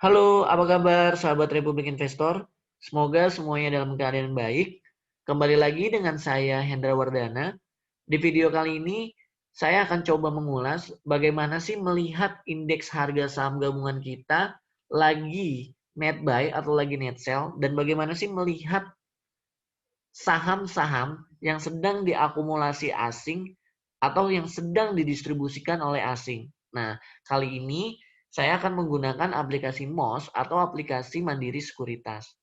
Halo, apa kabar sahabat Republik Investor? Semoga semuanya dalam keadaan baik. Kembali lagi dengan saya Hendra Wardana. Di video kali ini, saya akan coba mengulas bagaimana sih melihat indeks harga saham gabungan kita lagi net buy atau lagi net sell, dan bagaimana sih melihat saham-saham yang sedang diakumulasi asing atau yang sedang didistribusikan oleh asing. Nah, kali ini saya akan menggunakan aplikasi MOS atau aplikasi Mandiri Sekuritas.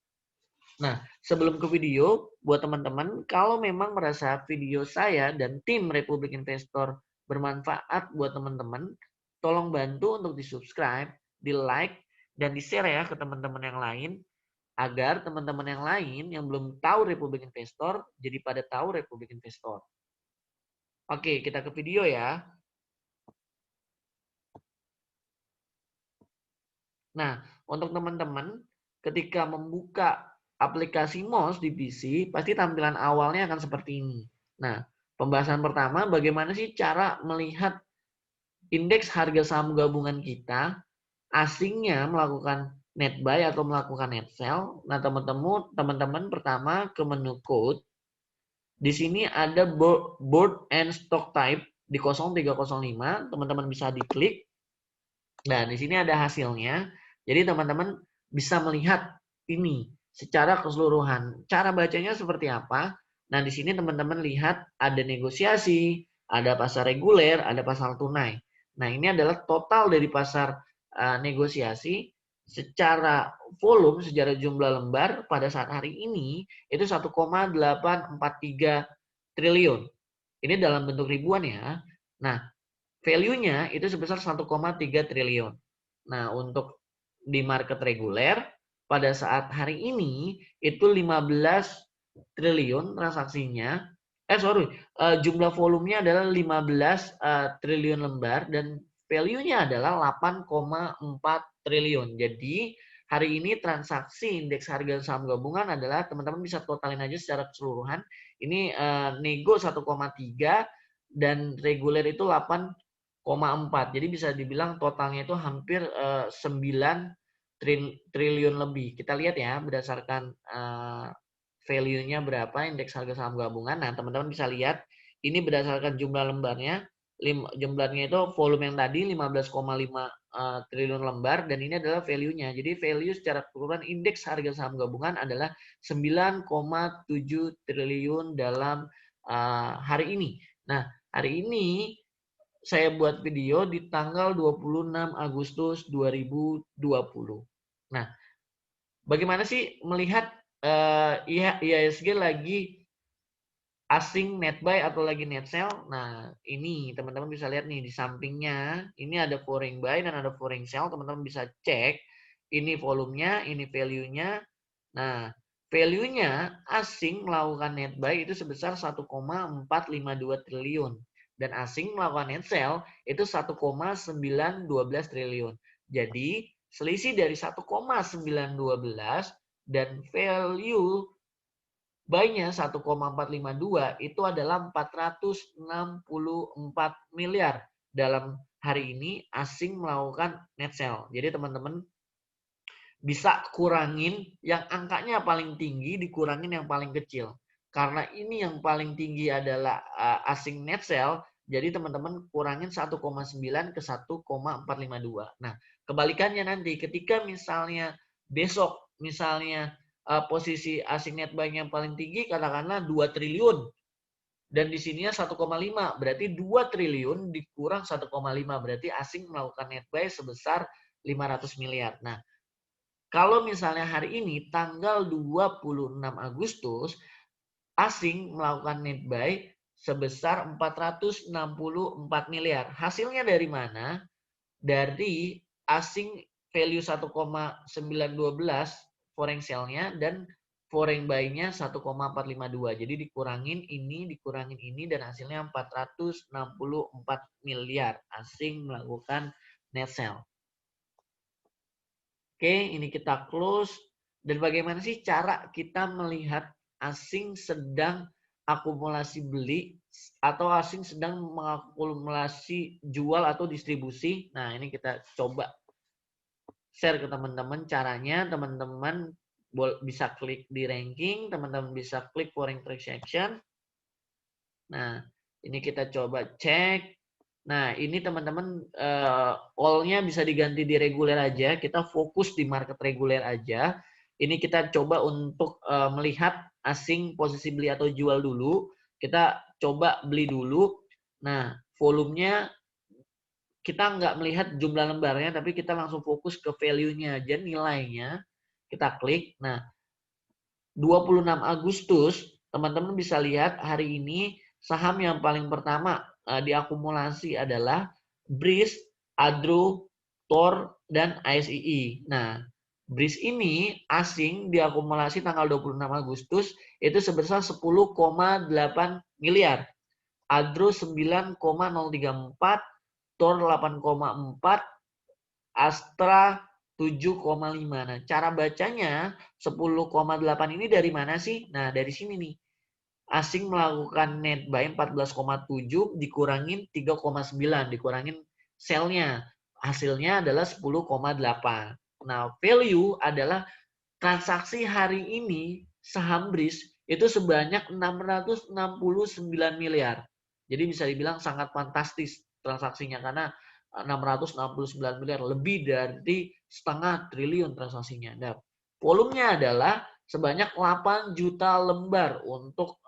Nah, sebelum ke video, buat teman-teman, kalau memang merasa video saya dan tim Republik Investor bermanfaat buat teman-teman, tolong bantu untuk di-subscribe, di-like, dan di-share ya ke teman-teman yang lain, agar teman-teman yang lain yang belum tahu Republik Investor, jadi pada tahu Republik Investor. Oke, kita ke video ya. Nah, untuk teman-teman, ketika membuka aplikasi MOS di PC, pasti tampilan awalnya akan seperti ini. Nah, pembahasan pertama, bagaimana sih cara melihat indeks harga saham gabungan kita, asingnya melakukan net buy atau melakukan net sell. Nah, teman-teman pertama ke menu code. Di sini ada board and stock type di 0305, teman-teman bisa diklik. Nah, di sini ada hasilnya. Jadi teman-teman bisa melihat ini secara keseluruhan. Cara bacanya seperti apa? Nah, di sini teman-teman lihat ada negosiasi, ada pasar reguler, ada pasar tunai. Nah, ini adalah total dari pasar negosiasi secara volume, secara jumlah lembar pada saat hari ini itu 1,843 triliun. Ini dalam bentuk ribuan ya. Nah, value-nya itu sebesar 1,3 triliun. Nah, untuk di market reguler pada saat hari ini itu 15 triliun transaksinya. Jumlah volumenya adalah 15 triliun lembar dan value-nya adalah 8,4 triliun. Jadi, hari ini transaksi indeks harga saham gabungan adalah teman-teman bisa totalin aja secara keseluruhan. Ini nego 1,3 dan reguler itu 8,4. Jadi bisa dibilang totalnya itu hampir 9 triliun lebih. Kita lihat ya berdasarkan value-nya berapa indeks harga saham gabungan. Nah, teman-teman bisa lihat ini berdasarkan jumlah lembarnya. Jumlahnya itu volume yang tadi 15,5 triliun lembar dan ini adalah value-nya. Jadi value secara keseluruhan indeks harga saham gabungan adalah 9,7 triliun dalam hari ini. Nah, hari ini saya buat video di tanggal 26 Agustus 2020. Nah, bagaimana sih melihat IHSG lagi asing net buy atau lagi net sell? Nah, ini teman-teman bisa lihat nih di sampingnya, ini ada foreign buy dan ada foreign sell. Teman-teman bisa cek ini volumenya, ini value-nya. Nah, value-nya asing melakukan net buy itu sebesar 1,452 triliun dan asing melakukan net sell itu 1,912 triliun. Jadi, selisih dari 1,912 dan value buy-nya 1,452 itu adalah 464 miliar dalam hari ini asing melakukan net sell. Jadi teman-teman bisa kurangin yang angkanya paling tinggi, dikurangin yang paling kecil. Karena ini yang paling tinggi adalah asing net sell, jadi teman-teman kurangin 1,9 ke 1,452. Nah, kebalikannya nanti ketika misalnya besok misalnya posisi asing net buy-nya yang paling tinggi katakanlah 2 triliun dan di sininya 1,5, berarti 2 triliun dikurang 1,5 berarti asing melakukan net buy sebesar 500 miliar. Nah, kalau misalnya hari ini tanggal 26 Agustus asing melakukan net buy sebesar 464 miliar. Hasilnya dari mana? Dari asing value 1,912 foreign sell-nya dan foreign buy-nya 1,452. Jadi dikurangin ini dan hasilnya 464 miliar asing melakukan net sell. Oke, ini kita close. Dan bagaimana sih cara kita melihat asing sedang akumulasi beli atau asing sedang mengakumulasi jual atau distribusi? Nah, ini kita coba share ke teman-teman caranya. Teman-teman bisa klik di ranking, teman-teman bisa klik foreign transaction. Nah, ini kita coba cek. Nah, ini teman-teman all-nya bisa diganti di reguler aja. Kita fokus di market reguler aja. Ini kita coba untuk melihat asing posisi beli atau jual dulu. Kita coba beli dulu. Nah, volumenya kita nggak melihat jumlah lembarnya, tapi kita langsung fokus ke value-nya aja, nilainya. Kita klik. Nah, 26 Agustus, teman-teman bisa lihat hari ini saham yang paling pertama diakumulasi adalah BRIS, Adro, TOR, dan ASII. Nah, BRIS ini asing diakumulasi tanggal 26 Agustus itu sebesar 10,8 miliar. Adro 9,034, TOR 8,4, Astra 7,5. Nah, cara bacanya 10,8 ini dari mana sih? Nah, dari sini nih. Asing melakukan net buy 14,7 dikurangin 3,9, dikurangin sell-nya. Hasilnya adalah 10,8. Nah, value adalah transaksi hari ini saham BRIS itu sebanyak 669 miliar. Jadi bisa dibilang sangat fantastis transaksinya karena 669 miliar, lebih dari setengah triliun transaksinya. Nah, volumenya adalah sebanyak 8 juta lembar untuk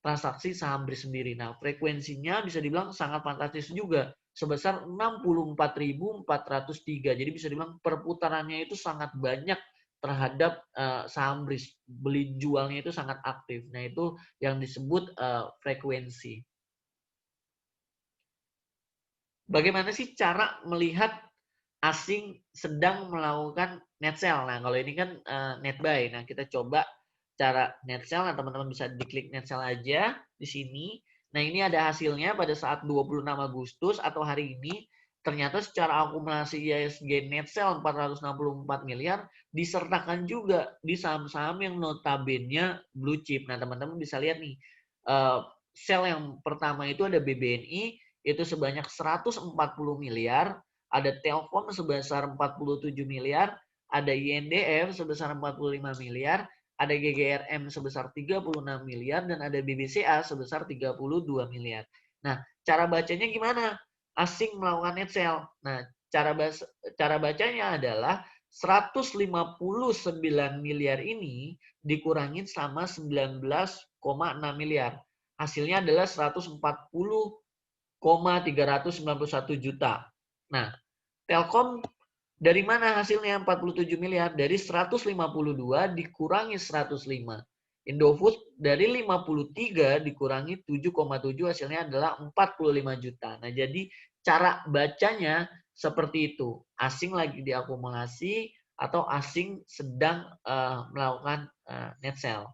transaksi saham BRIS sendiri. Nah, frekuensinya bisa dibilang sangat fantastis juga, sebesar 64.403. Jadi bisa dibilang perputarannya itu sangat banyak terhadap saham BRIS. Beli jualnya itu sangat aktif. Nah, itu yang disebut frekuensi. Bagaimana sih cara melihat asing sedang melakukan net sell? Nah, kalau ini kan net buy. Nah, kita coba cara net sell. Nah, teman-teman bisa diklik net sell aja di sini. Nah, ini ada hasilnya pada saat 26 Agustus atau hari ini. Ternyata secara akumulasi IHSG net sell 464 miliar disertakan juga di saham-saham yang notabene blue chip. Nah, teman-teman bisa lihat nih. Sell yang pertama itu ada BBNI, itu sebanyak 140 miliar, ada Telkom sebesar 47 miliar, ada INDF sebesar 45 miliar, ada GGRM sebesar 36 miliar, dan ada BBCA sebesar 32 miliar. Nah, cara bacanya gimana? Asing melakukan net sell. Nah, cara bacanya adalah 159 miliar ini dikurangin sama 19,6 miliar. Hasilnya adalah 140,391 juta. Nah, Telkom dari mana hasilnya 47 miliar? Dari 152 dikurangi 105. Indofood dari 53 dikurangi 7,7 hasilnya adalah 45 juta. Nah, jadi cara bacanya seperti itu. Asing lagi diakumulasi atau asing sedang melakukan net sell.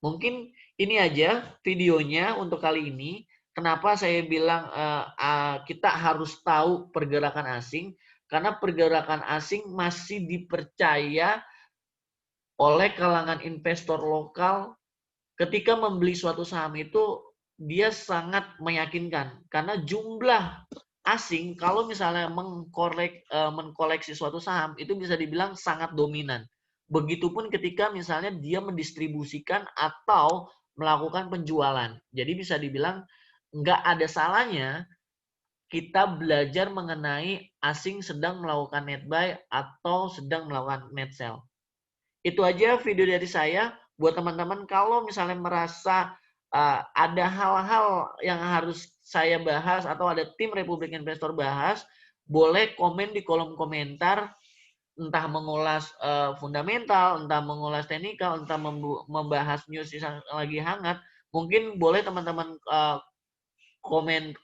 Mungkin ini aja videonya untuk kali ini. Kenapa saya bilang kita harus tahu pergerakan asing? Karena pergerakan asing masih dipercaya oleh kalangan investor lokal. Ketika membeli suatu saham itu dia sangat meyakinkan karena jumlah asing kalau misalnya mengkoleksi suatu saham itu bisa dibilang sangat dominan. Begitupun ketika misalnya dia mendistribusikan atau melakukan penjualan. Jadi bisa dibilang nggak ada salahnya kita belajar mengenai asing sedang melakukan net buy atau sedang melakukan net sell. Itu aja video dari saya. Buat teman-teman kalau misalnya merasa ada hal-hal yang harus saya bahas atau ada tim Republik Investor bahas, boleh komen di kolom komentar, entah mengulas fundamental, entah mengulas teknikal, entah membahas news yang lagi hangat. Mungkin boleh teman-teman komen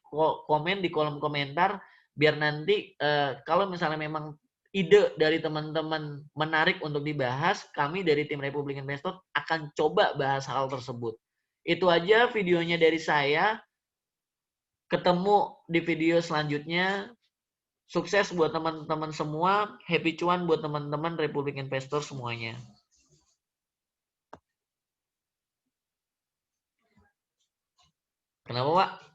di kolom komentar, biar nanti kalau misalnya memang ide dari teman-teman menarik untuk dibahas, kami dari tim Republik Investor akan coba bahas hal tersebut. Itu aja videonya dari saya. Ketemu di video selanjutnya. Sukses buat teman-teman semua. Happy cuan buat teman-teman Republik Investor semuanya. Kenapa, Pak?